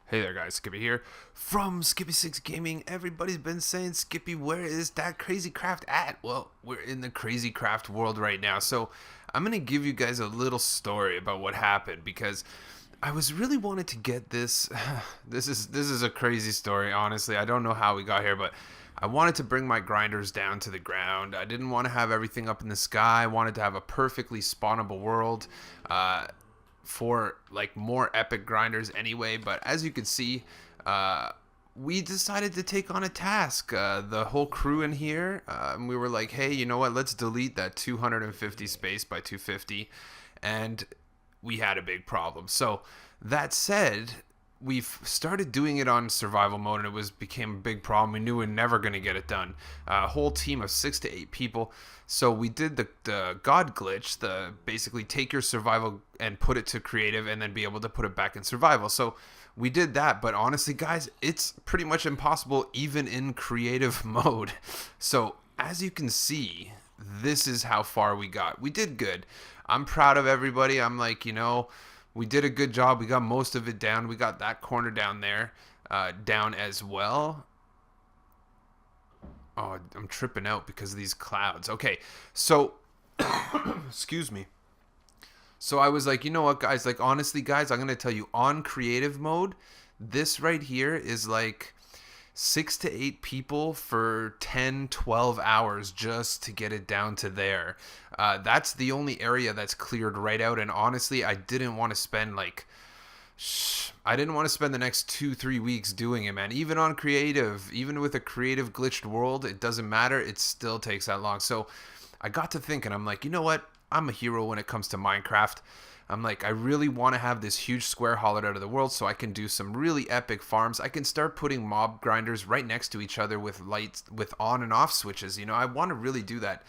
Hey there guys, Skippy here from Skippy6 Gaming. Everybody's been saying, Skippy, where is that Crazy Craft at? Well, we're in the Crazy Craft world right now, so I'm going to give you guys a little story about what happened, because I was really wanted to get this. This is a crazy story, honestly. I don't know how we got here, but I wanted to bring my grinders down to the ground. I didn't want to have everything up in the sky. I wanted to have a perfectly spawnable world. For like more epic grinders anyway, but as you can see, we decided to take on a task, the whole crew in here. We were like, hey, you know what, let's delete that 250 space by 250, and we had a big problem. So that said, we've started doing it on survival mode, and became a big problem. We knew we were never going to get it done. A whole team of 6 to 8 people. So we did the god glitch, the basically take your survival and put it to creative and then be able to put it back in survival. So we did that, but honestly guys, it's pretty much impossible even in creative mode. So as you can see, this is how far we got. We did good. I'm proud of everybody. I'm like, you know, we did a good job. We got most of it down. We got that corner down there down as well. Oh, I'm tripping out because of these clouds. Okay, so, excuse me. So I was like, you know what, guys? Like, honestly, guys, I'm going to tell you, on creative mode, this right here is like 6 to 8 people for 10, 12 hours just to get it down to there. That's the only area that's cleared right out. And honestly, I didn't want to spend like... I didn't want to spend the next 2-3 weeks doing it, man. Even on creative, even with a creative glitched world, it doesn't matter. It still takes that long. So I got to thinking, I'm like, you know what? I'm a hero when it comes to Minecraft. I'm like, I really want to have this huge square hollowed out of the world so I can do some really epic farms. I can start putting mob grinders right next to each other with lights, with on and off switches. You know, I want to really do that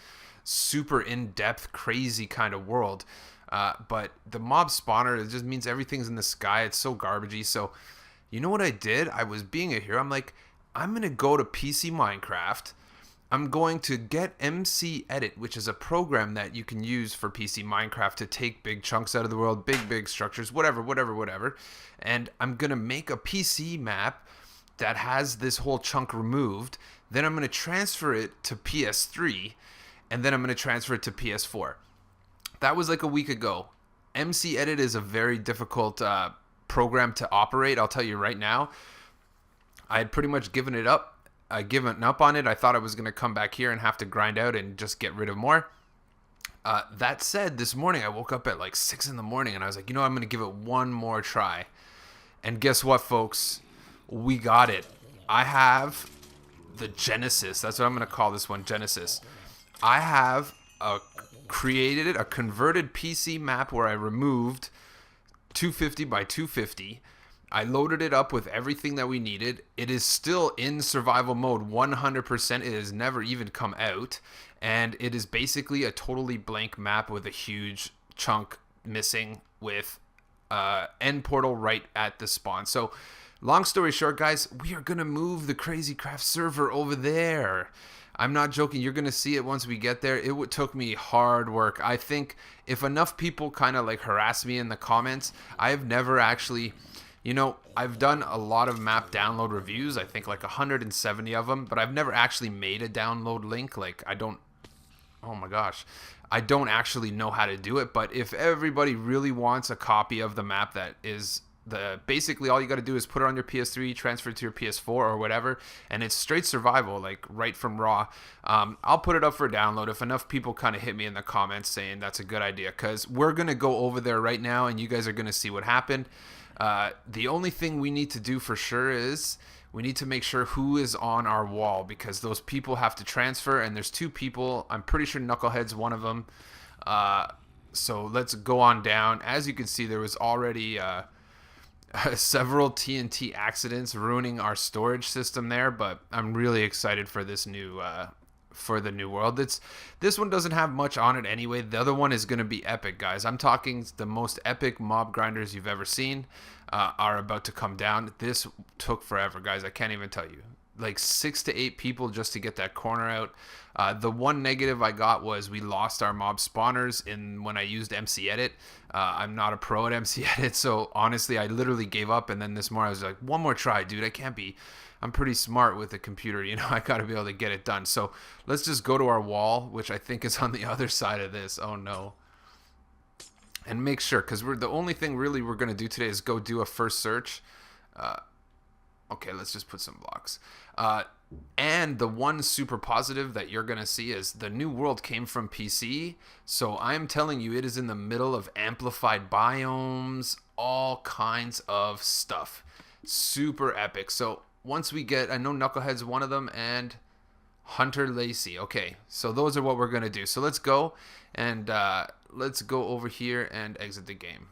super in-depth, crazy kind of world. But the mob spawner, it just means everything's in the sky. It's so garbagey. So, you know what I did? I was being a hero. I'm like, I'm going to go to PC Minecraft. I'm going to get MC Edit, which is a program that you can use for PC Minecraft to take big chunks out of the world, big structures, whatever. And I'm going to make a PC map that has this whole chunk removed. Then I'm going to transfer it to PS3, and then I'm going to transfer it to PS4. That was like a week ago. MC Edit is a very difficult program to operate. I'll tell you right now. I had pretty much given up on it. I thought I was going to come back here and have to grind out and just get rid of more. That said, this morning I woke up at like 6 in the morning and I was like, you know, I'm going to give it one more try. And guess what, folks? We got it. I have the Genesis. That's what I'm going to call this one, Genesis. I have created a converted PC map where I removed 250 by 250. I loaded it up with everything that we needed. It is still in survival mode 100%. It has never even come out. And it is basically a totally blank map with a huge chunk missing with end portal right at the spawn. So long story short, guys, we are going to move the Crazy Craft server over there. I'm not joking. You're going to see it once we get there. It took me hard work. I think if enough people kind of like harass me in the comments, I've never actually, you know, I've done a lot of map download reviews. I think like 170 of them, but I've never actually made a download link. Like I don't, oh my gosh, I don't actually know how to do it. But if everybody really wants a copy of the map that is basically all you got to do is put it on your PS3, transfer it to your PS4 or whatever, and it's straight survival, like right from raw. I'll put it up for download if enough people kind of hit me in the comments saying that's a good idea, because we're going to go over there right now and you guys are going to see what happened. The only thing we need to do for sure is we need to make sure who is on our wall, because those people have to transfer, and there's 2 people. I'm pretty sure Knucklehead's one of them. So let's go on down. As you can see, there was already several TNT accidents ruining our storage system there, but I'm really excited for this new for the new world. This one doesn't have much on it anyway. The other one is going to be epic, guys. I'm talking the most epic mob grinders you've ever seen are about to come down. This took forever, guys. I can't even tell you. like 6 to 8 people just to get that corner out. The one negative I got was we lost our mob spawners when I used MC Edit. I'm not a pro at MC Edit, so honestly, I literally gave up. And then this morning I was like, one more try, dude. I'm pretty smart with the computer, you know. I got to be able to get it done. So let's just go to our wall, which I think is on the other side of this. Oh no. And make sure, because the only thing really we're going to do today is go do a first search. Okay, let's just put some blocks. And the one super positive that you're going to see is the new world came from PC. So I'm telling you, it is in the middle of amplified biomes, all kinds of stuff. Super epic. So once we get, I know Knucklehead's one of them, and Hunter Lacey. Okay, so those are what we're going to do. So let's go, and let's go over here and exit the game.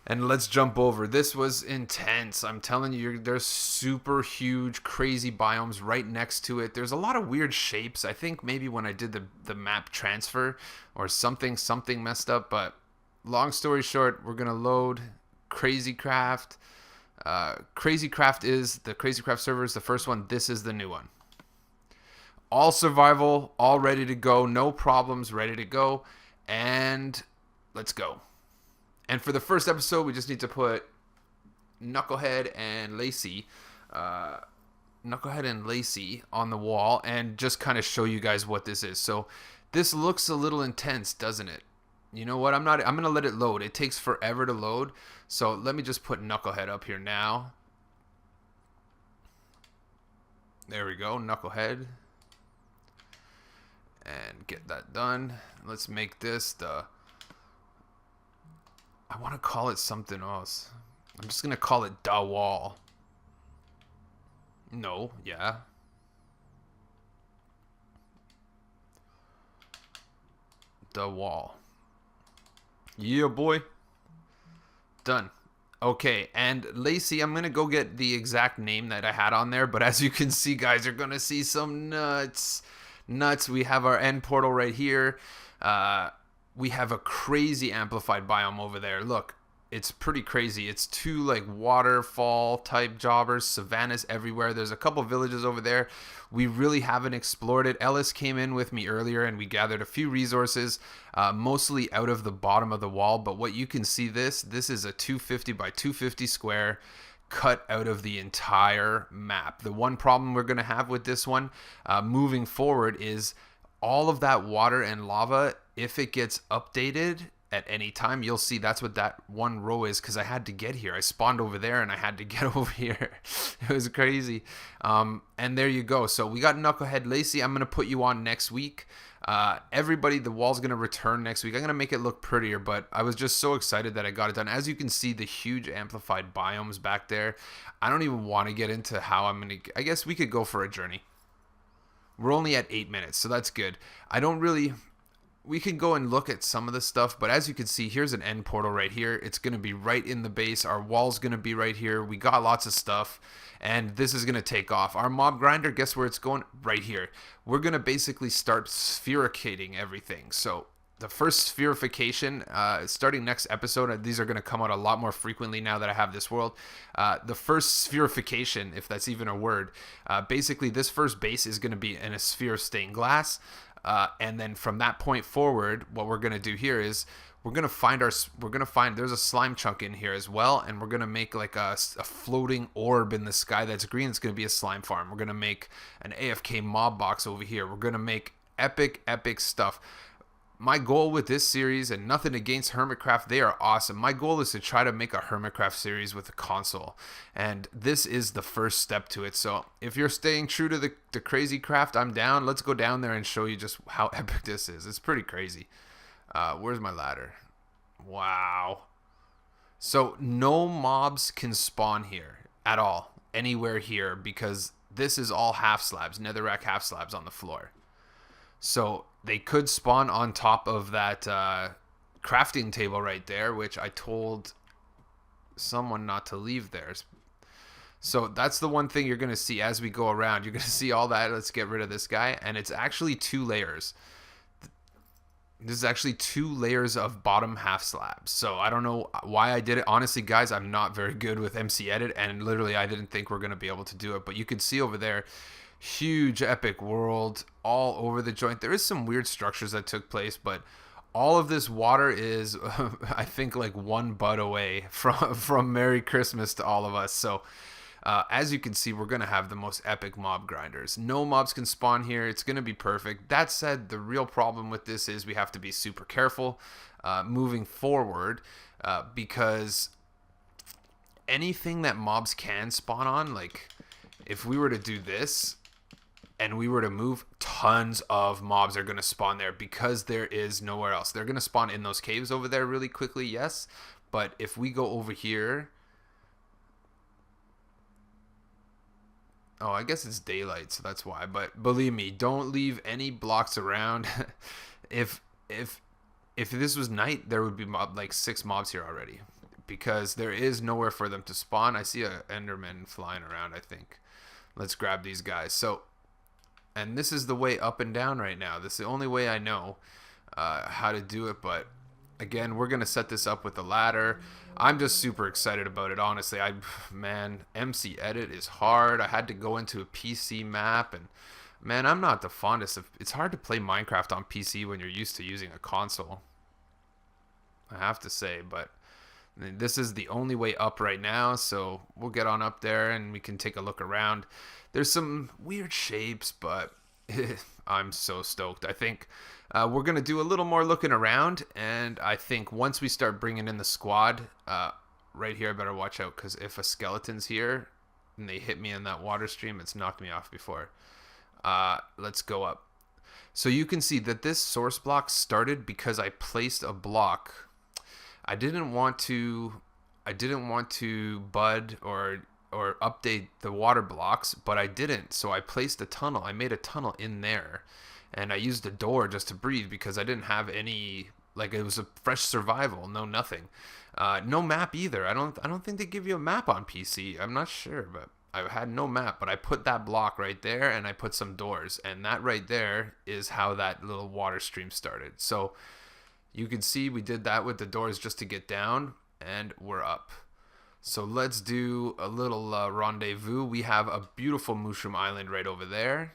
And let's jump over. This was intense. I'm telling you, there's super huge, crazy biomes right next to it. There's a lot of weird shapes. I think maybe when I did the map transfer or something messed up. But long story short, we're going to load Crazy Craft. Crazy Craft is the Crazy Craft server is the first one. This is the new one. All survival, all ready to go. No problems, ready to go. And let's go. And for the first episode, we just need to put Knucklehead and Lacey on the wall and just kind of show you guys what this is. So this looks a little intense, doesn't it? You know what? I'm going to let it load. It takes forever to load. So let me just put Knucklehead up here now. There we go, Knucklehead. And get that done. Let's make this I want to call it something else. I'm just going to call it Da Wall. No, yeah. Da Wall. Yeah, boy. Done. Okay, and Lacey, I'm going to go get the exact name that I had on there, but as you can see, guys, you're going to see some nuts. We have our end portal right here. We have a crazy amplified biome over there. Look, it's pretty crazy. It's two like waterfall type jobbers, savannas everywhere. There's a couple villages over there. We really haven't explored it. Ellis came in with me earlier and we gathered a few resources, mostly out of the bottom of the wall. But what you can see, this is a 250 by 250 square cut out of the entire map. The one problem we're going to have with this one moving forward is all of that water and lava. If it gets updated at any time, you'll see that's what that one row is, because I had to get here. I spawned over there and I had to get over here. It was crazy. And there you go. So we got Knucklehead. Lacey, I'm going to put you on next week. Everybody, the wall's going to return next week. I'm going to make it look prettier, but I was just so excited that I got it done. As you can see, the huge amplified biomes back there. I don't even want to get into how I'm going to... I guess we could go for a journey. We're only at 8 minutes, so that's good. We can go and look at some of the stuff, but as you can see, here's an end portal right here. It's going to be right in the base. Our wall's going to be right here. We got lots of stuff, and this is going to take off. Our mob grinder, guess where it's going? Right here. We're going to basically start sphericating everything. So the first spherification, starting next episode, these are going to come out a lot more frequently now that I have this world. The first spherification, if that's even a word, basically this first base is going to be in a sphere of stained glass. And then from that point forward, what we're going to do here is we're going to find there's a slime chunk in here as well. And we're going to make like a floating orb in the sky that's green. It's going to be a slime farm. We're going to make an AFK mob box over here. We're going to make epic stuff. My goal with this series, and nothing against Hermitcraft, they are awesome. My goal is to try to make a Hermitcraft series with a console, and this is the first step to it. So if you're staying true to the crazy craft, I'm down. Let's go down there and show you just how epic this is. It's pretty crazy. Where's my ladder? Wow. So no mobs can spawn here at all, anywhere here, because this is all half slabs, netherrack half slabs on the floor. So they could spawn on top of that crafting table right there, which I told someone not to leave there. So that's the one thing you're going to see as we go around. You're going to see all that. Let's get rid of this guy. And it's actually 2 layers. This is actually 2 layers of bottom half slabs. So I don't know why I did it. Honestly, guys, I'm not very good with MC Edit, and literally I didn't think we're going to be able to do it. But you can see over there, huge epic world all over the joint. There is some weird structures that took place, but all of this water is, I think, like 1 bud away from Merry Christmas to all of us. So as you can see, we're going to have the most epic mob grinders. No mobs can spawn here. It's going to be perfect. That said, the real problem with this is we have to be super careful moving forward because anything that mobs can spawn on, like if we were to do this and we were to move, tons of mobs are going to spawn there because there is nowhere else. They're going to spawn in those caves over there really quickly, yes. But if we go over here... Oh, I guess it's daylight, so that's why. But believe me, don't leave any blocks around. if this was night, there would be like 6 mobs here already, because there is nowhere for them to spawn. I see a Enderman flying around, I think. Let's grab these guys. So, and this is the way up and down right now. This is the only way I know how to do it, but again, we're gonna set this up with the ladder. I'm just super excited about it, honestly. Man, MC Edit is hard. I had to go into a PC map, and man, I'm not the fondest of... It's hard to play Minecraft on PC when you're used to using a console, I have to say. But this is the only way up right now, so we'll get on up there and we can take a look around. There's some weird shapes, but I'm so stoked. I think we're going to do a little more looking around, and I think once we start bringing in the squad, right here, I better watch out, because if a skeleton's here and they hit me in that water stream, it's knocked me off before. Let's go up. So you can see that this source block started because I placed a block. I didn't want to bud or update the water blocks, but I didn't. So I placed a tunnel. I made a tunnel in there, and I used a door just to breathe because I didn't have any, like, it was a fresh survival, no nothing. No map either. I don't think they give you a map on PC. I'm not sure, but I had no map, but I put that block right there and I put some doors, and that right there is how that little water stream started. So you can see we did that with the doors just to get down, and we're up. So let's do a little rendezvous. We have a beautiful mushroom island right over there.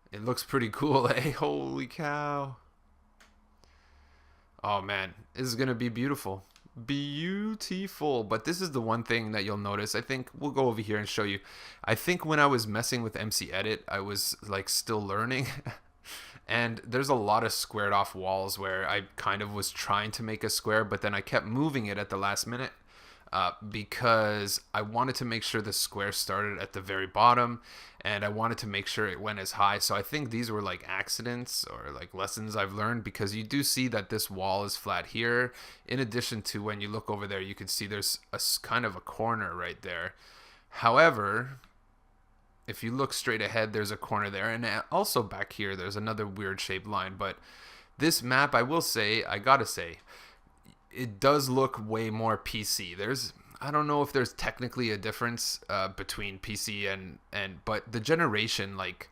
It looks pretty cool, eh? Holy cow. Oh man, this is gonna be beautiful. Beautiful. But this is the one thing that you'll notice. I think we'll go over here and show you. I think when I was messing with MC Edit, I was like still learning. And there's a lot of squared off walls where I kind of was trying to make a square, but then I kept moving it at the last minute because I wanted to make sure the square started at the very bottom, and I wanted to make sure it went as high. So I think these were like accidents or like lessons I've learned, because you do see that this wall is flat here. In addition to, when you look over there, you can see there's a kind of a corner right there. However, if you look straight ahead, there's a corner there, and also back here there's another weird shaped line. But this map, I will say, I gotta say, it does look way more PC. I don't know if there's technically a difference between PC and but the generation, like,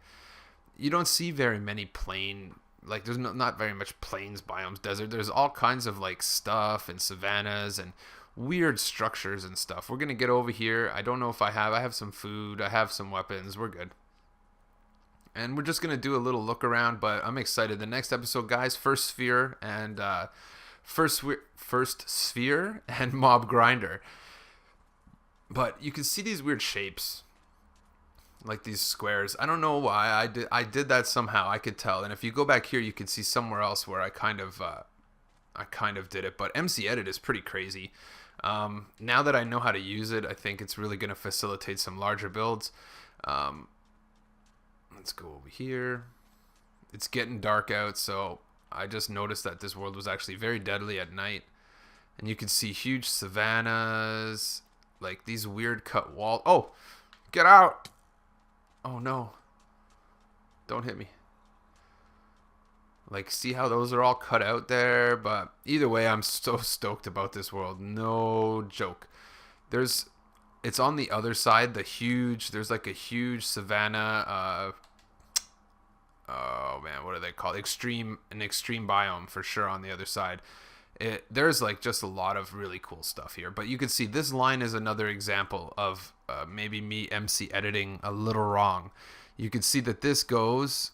you don't see very many plain, like, there's not very much plains, biomes, desert. There's all kinds of like stuff and savannas and weird structures and stuff. We're gonna get over here. I don't know if I have some food, I have some weapons, we're good. And we're just gonna do a little look around, but I'm excited. The next episode, guys, first sphere and first sphere and mob grinder. But you can see these weird shapes, like these squares. I don't know why I did that somehow. I could tell. And if you go back here, you can see somewhere else where I kind of did it. But MC Edit is pretty crazy. Now that I know how to use it, I think it's really going to facilitate some larger builds. Let's go over here. It's getting dark out, so I just noticed that this world was actually very deadly at night. And you can see huge savannas, like these weird cut walls. Oh, get out! Oh no. Don't hit me. Like, see how those are all cut out there? But either way, I'm so stoked about this world. No joke. It's on the other side, there's like a huge savanna. oh man, what are they called? An extreme biome for sure on the other side. There's like just a lot of really cool stuff here. But you can see this line is another example of maybe me MC editing a little wrong. You can see that this goes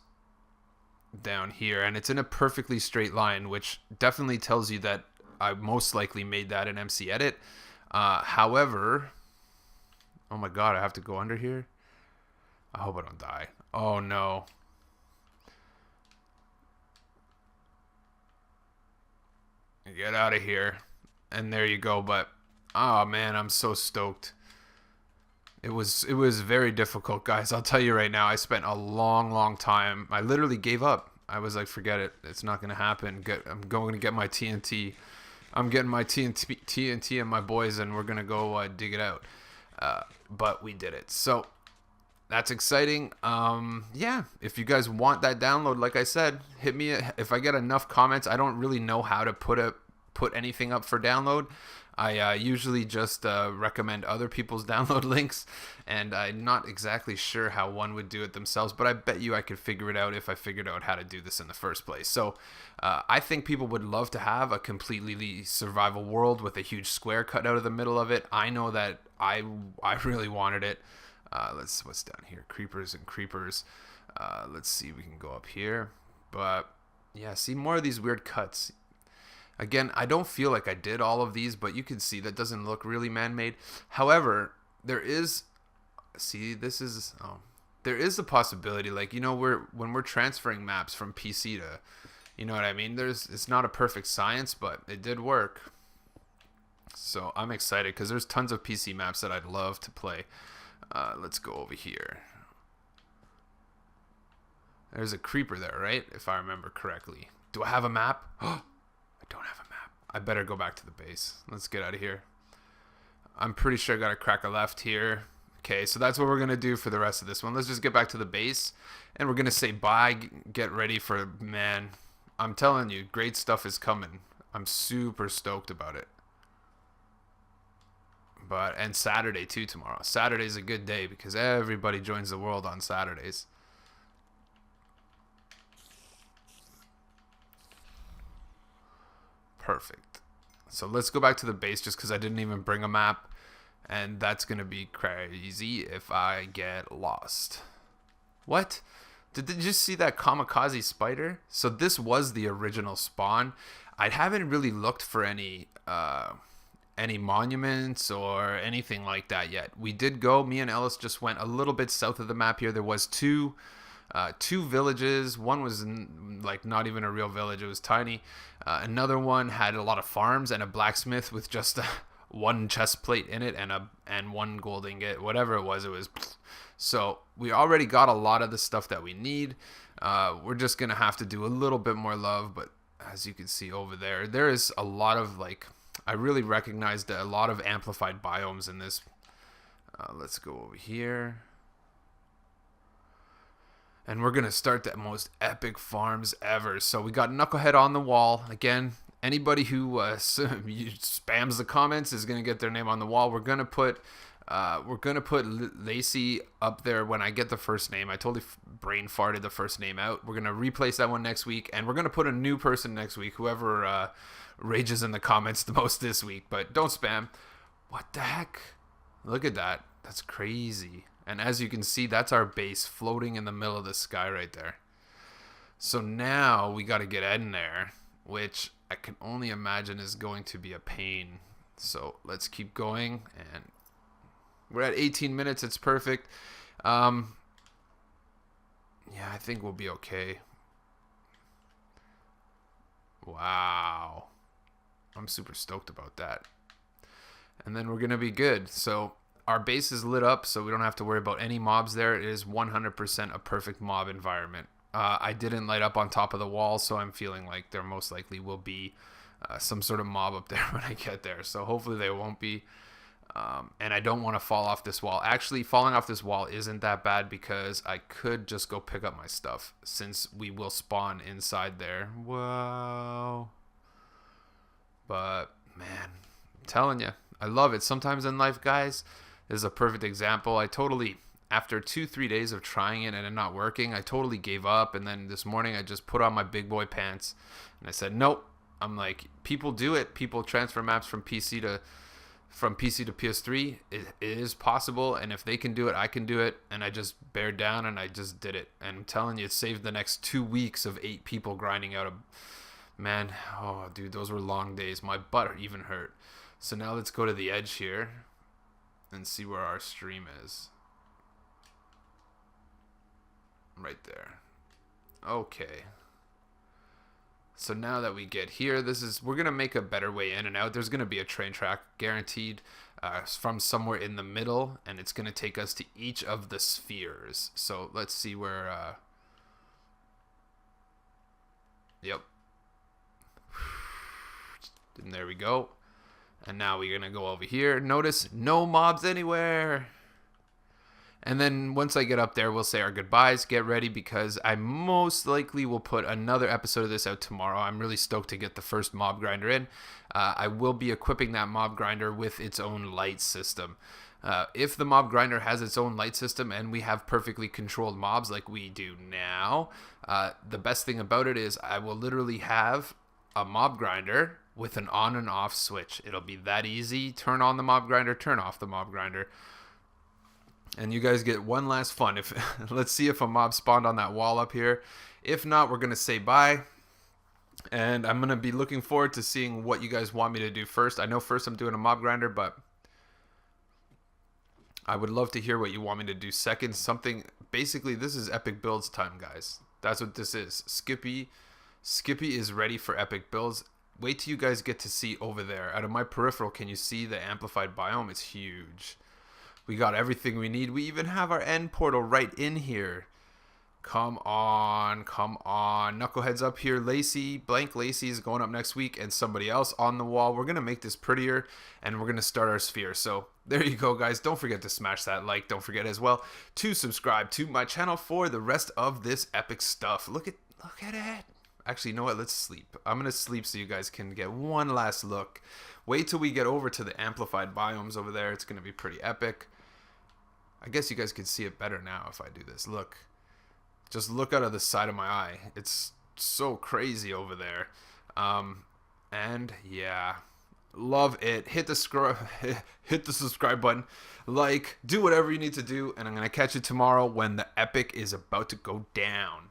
down here and it's in a perfectly straight line, which definitely tells you that I most likely made that in MC edit. However, oh my god, I have to go under here. I hope I don't die. Oh no. Get out of here. And there you go. But oh man, I'm so stoked. It was very difficult, guys. I'll tell you right now, I spent a long time. I literally gave up. I was like, forget it. It's not gonna happen. I'm going to get my TNT. I'm getting my TNT and my boys, and we're gonna go dig it out. But we did it. So that's exciting. Yeah, if you guys want that download, like I said, hit me. If I get enough comments, I don't really know how to put anything up for download. I usually just recommend other people's download links, and I'm not exactly sure how one would do it themselves, but I bet you I could figure it out if I figured out how to do this in the first place. So I think people would love to have a completely survival world with a huge square cut out of the middle of it. I know that I really wanted it. What's down here? Creepers and creepers. Let's see, we can go up here. But yeah, see more of these weird cuts. Again, I don't feel like I did all of these, but you can see that doesn't look really man-made. However, there is, see, there is a possibility, like, you know, when we're transferring maps from PC to, you know what I mean? It's not a perfect science, but it did work. So I'm excited because there's tons of PC maps that I'd love to play. Let's go over here. There's a creeper there, right? If I remember correctly. Do I have a map? I don't have a map. I better go back to the base. Let's get out of here. I'm pretty sure I got to crack a left here. Okay, so that's what we're going to do for the rest of this one. Let's just get back to the base. And we're going to say bye. Get ready for, man, I'm telling you, great stuff is coming. I'm super stoked about it. And Saturday too tomorrow. Saturday's a good day because everybody joins the world on Saturdays. Perfect. So let's go back to the base just because I didn't even bring a map. And that's going to be crazy if I get lost. What? Did you just see that kamikaze spider? So this was the original spawn. I haven't really looked for any monuments or anything like that yet. We did go, me and Ellis just went a little bit south of the map here. There was two villages. One was like not even a real village. It was tiny. Another one had a lot of farms and a blacksmith with just one chest plate in it and one gold ingot. Whatever it was. So we already got a lot of the stuff that we need. We're just gonna have to do a little bit more love. But as you can see over there, there is a lot of like, I really recognized a lot of amplified biomes in this. Let's go over here. And we're going to start the most epic farms ever. So we got Knucklehead on the wall. Again, anybody who spams the comments is going to get their name on the wall. We're going to put Lacey up there when I get the first name. I totally brain farted the first name out. We're going to replace that one next week. And we're going to put a new person next week. Whoever rages in the comments the most this week. But don't spam. What the heck? Look at that. That's crazy. And as you can see, that's our base floating in the middle of the sky right there. So now we got to get in there, which I can only imagine is going to be a pain. So let's keep going. And we're at 18 minutes. It's perfect. Yeah, I think we'll be okay. Wow. I'm super stoked about that. And then we're going to be good. So our base is lit up, so we don't have to worry about any mobs there. It is 100% a perfect mob environment. I didn't light up on top of the wall, so I'm feeling like there most likely will be some sort of mob up there when I get there. So hopefully they won't be. And I don't want to fall off this wall. Actually, falling off this wall isn't that bad because I could just go pick up my stuff since we will spawn inside there. Wow. But, man, I'm telling you, I love it. Sometimes in life, guys, this is a perfect example. I totally after 2-3 days of trying it and it not working, I totally gave up. And then this morning I just put on my big boy pants and I said, nope. I'm like, people do it. People transfer maps from PC to PS3. It is possible, and if they can do it, I can do it. And I just bared down and I just did it. And I'm telling you, it saved the next 2 weeks of 8 people grinding out a man. Oh, dude, those were long days. My butt even hurt. So now let's go to the edge here and see where our stream is. Right there. Okay. So now that we get here, we're going to make a better way in and out. There's going to be a train track guaranteed from somewhere in the middle, and it's going to take us to each of the spheres. So let's see where... Yep. And there we go. And now we're going to go over here. Notice no mobs anywhere. And then once I get up there, we'll say our goodbyes. Get ready because I most likely will put another episode of this out tomorrow. I'm really stoked to get the first mob grinder in. I will be equipping that mob grinder with its own light system. If the mob grinder has its own light system and we have perfectly controlled mobs like we do now, the best thing about it is I will literally have a mob grinder with an on and off switch. It'll be that easy. Turn on the mob grinder, turn off the mob grinder. And you guys get one last fun. Let's see if a mob spawned on that wall up here. If not, we're going to say bye. And I'm going to be looking forward to seeing what you guys want me to do first. I know first I'm doing a mob grinder, but I would love to hear what you want me to do second. Something, basically, this is epic builds time, guys. That's what this is. Skippy is ready for epic builds. Wait till you guys get to see over there. Out of my peripheral, can you see the amplified biome? It's huge. We got everything we need. We even have our end portal right in here. Come on, come on. Knuckleheads up here. Blank Lacey is going up next week and somebody else on the wall. We're going to make this prettier and we're going to start our sphere. So there you go, guys. Don't forget to smash that like. Don't forget as well to subscribe to my channel for the rest of this epic stuff. Look at it. Actually, you know what? Let's sleep. I'm going to sleep so you guys can get one last look. Wait till we get over to the amplified biomes over there. It's going to be pretty epic. I guess you guys can see it better now if I do this. Look. Just look out of the side of my eye. It's so crazy over there. And yeah. Love it. Hit the subscribe button. Like. Do whatever you need to do. And I'm going to catch you tomorrow when the epic is about to go down.